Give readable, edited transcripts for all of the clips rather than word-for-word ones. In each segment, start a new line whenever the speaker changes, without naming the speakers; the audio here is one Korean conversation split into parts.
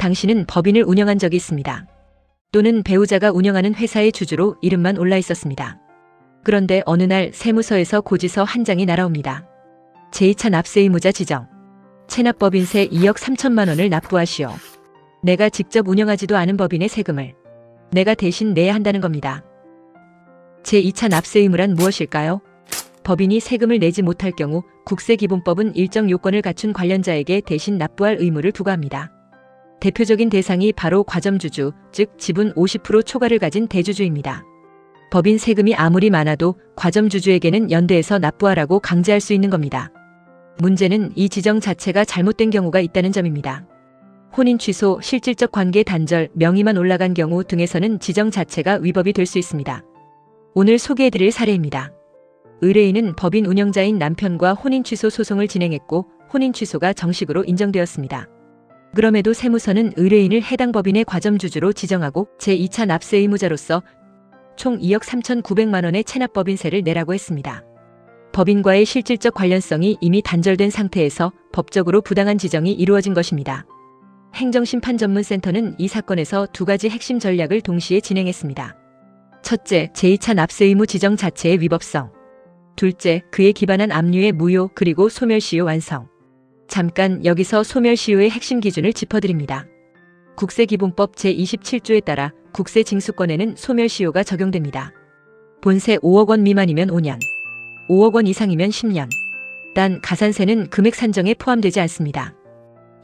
당신은 법인을 운영한 적이 있습니다. 또는 배우자가 운영하는 회사의 주주로 이름만 올라 있었습니다. 그런데 어느 날 세무서에서 고지서 한 장이 날아옵니다. 제2차 납세의무자 지정. 체납법인세 2억 3천만 원을 납부하시오. 내가 직접 운영하지도 않은 법인의 세금을 내가 대신 내야 한다는 겁니다. 제2차 납세의무란 무엇일까요? 법인이 세금을 내지 못할 경우 국세기본법은 일정 요건을 갖춘 관련자에게 대신 납부할 의무를 부과합니다. 대표적인 대상이 바로 과점주주, 즉 지분 50% 초과를 가진 대주주입니다. 법인 세금이 아무리 많아도 과점주주에게는 연대해서 납부하라고 강제할 수 있는 겁니다. 문제는 이 지정 자체가 잘못된 경우가 있다는 점입니다. 혼인 취소, 실질적 관계 단절, 명의만 올라간 경우 등에서는 지정 자체가 위법이 될 수 있습니다. 오늘 소개해드릴 사례입니다. 의뢰인은 법인 운영자인 남편과 혼인 취소 소송을 진행했고 혼인 취소가 정식으로 인정되었습니다. 그럼에도 세무서는 의뢰인을 해당 법인의 과점주주로 지정하고 제2차 납세의무자로서 총 2억 3,900만 원의 체납법인세를 내라고 했습니다. 법인과의 실질적 관련성이 이미 단절된 상태에서 법적으로 부당한 지정이 이루어진 것입니다. 행정심판전문센터는 이 사건에서 두 가지 핵심 전략을 동시에 진행했습니다. 첫째, 제2차 납세의무 지정 자체의 위법성. 둘째, 그에 기반한 압류의 무효 그리고 소멸시효 완성. 잠깐 여기서 소멸시효의 핵심 기준을 짚어드립니다. 국세기본법 제27조에 따라 국세징수권에는 소멸시효가 적용됩니다. 본세 5억 원 미만이면 5년, 5억 원 이상이면 10년. 단 가산세는 금액 산정에 포함되지 않습니다.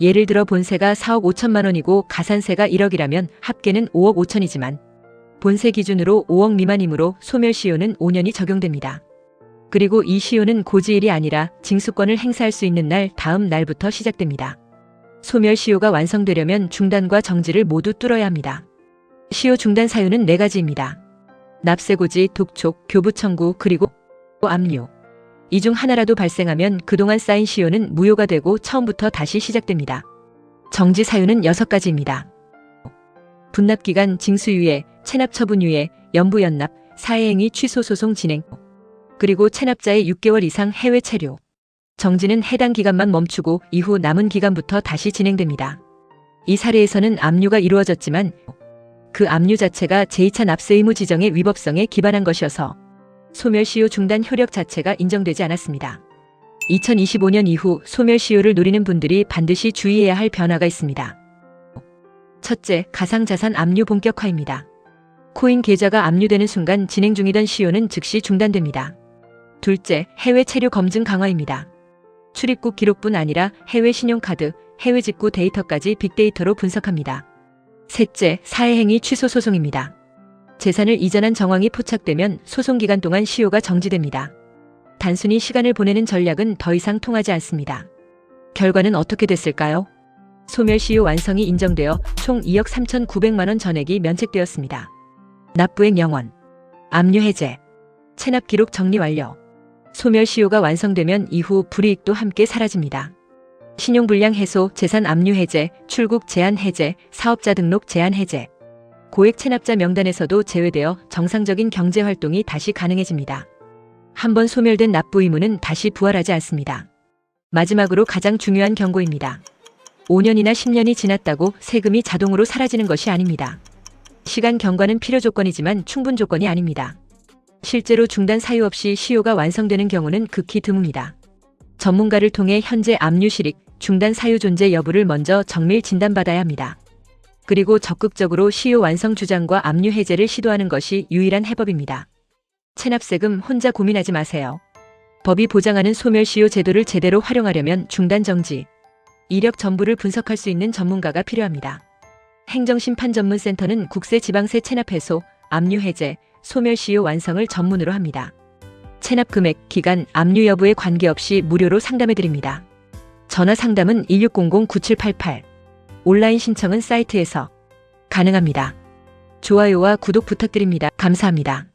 예를 들어 본세가 4억 5천만 원이고 가산세가 1억이라면 합계는 5억 5천이지만 본세 기준으로 5억 미만이므로 소멸시효는 5년이 적용됩니다. 그리고 이 시효는 고지일이 아니라 징수권을 행사할 수 있는 날 다음 날부터 시작됩니다. 소멸시효가 완성되려면 중단과 정지를 모두 뚫어야 합니다. 시효 중단 사유는 4가지입니다. 납세고지, 독촉, 교부 청구, 그리고 압류. 이 중 하나라도 발생하면 그동안 쌓인 시효는 무효가 되고 처음부터 다시 시작됩니다. 정지 사유는 6가지입니다. 분납기간 징수유예, 체납처분유예, 연부연납, 사회행위 취소 소송 진행, 그리고 체납자의 6개월 이상 해외 체류. 정지는 해당 기간만 멈추고 이후 남은 기간부터 다시 진행됩니다. 이 사례에서는 압류가 이루어졌지만 그 압류 자체가 제2차 납세의무 지정의 위법성에 기반한 것이어서 소멸시효 중단 효력 자체가 인정되지 않았습니다. 2025년 이후 소멸시효를 노리는 분들이 반드시 주의해야 할 변화가 있습니다. 첫째, 가상자산 압류 본격화입니다. 코인 계좌가 압류되는 순간 진행 중이던 시효는 즉시 중단됩니다. 둘째, 해외 체류 검증 강화입니다. 출입국 기록뿐 아니라 해외 신용카드, 해외 직구 데이터까지 빅데이터로 분석합니다. 셋째, 사회행위 취소 소송입니다. 재산을 이전한 정황이 포착되면 소송 기간 동안 시효가 정지됩니다. 단순히 시간을 보내는 전략은 더 이상 통하지 않습니다. 결과는 어떻게 됐을까요? 소멸시효 완성이 인정되어 총 2억 3,900만 원 전액이 면책되었습니다. 납부액 영원, 압류 해제, 체납 기록 정리 완료. 소멸시효가 완성되면 이후 불이익도 함께 사라집니다. 신용불량 해소, 재산 압류 해제, 출국 제한 해제, 사업자 등록 제한 해제. 고액 체납자 명단에서도 제외되어 정상적인 경제활동이 다시 가능해집니다. 한번 소멸된 납부 의무는 다시 부활하지 않습니다. 마지막으로 가장 중요한 경고입니다. 5년이나 10년이 지났다고 세금이 자동으로 사라지는 것이 아닙니다. 시간 경과는 필요 조건이지만 충분 조건이 아닙니다. 실제로 중단 사유 없이 시효가 완성되는 경우는 극히 드뭅니다. 전문가를 통해 현재 압류 실익, 중단 사유 존재 여부를 먼저 정밀 진단받아야 합니다. 그리고 적극적으로 시효 완성 주장과 압류 해제를 시도하는 것이 유일한 해법입니다. 체납세금 혼자 고민하지 마세요. 법이 보장하는 소멸시효 제도를 제대로 활용하려면 중단 정지, 이력 전부를 분석할 수 있는 전문가가 필요합니다. 행정심판전문센터는 국세 지방세 체납 해소, 압류 해제, 소멸시효 완성을 전문으로 합니다. 체납 금액, 기간, 압류 여부에 관계없이 무료로 상담해드립니다. 전화 상담은 1600-9788. 온라인 신청은 사이트에서 가능합니다. 좋아요와 구독 부탁드립니다. 감사합니다.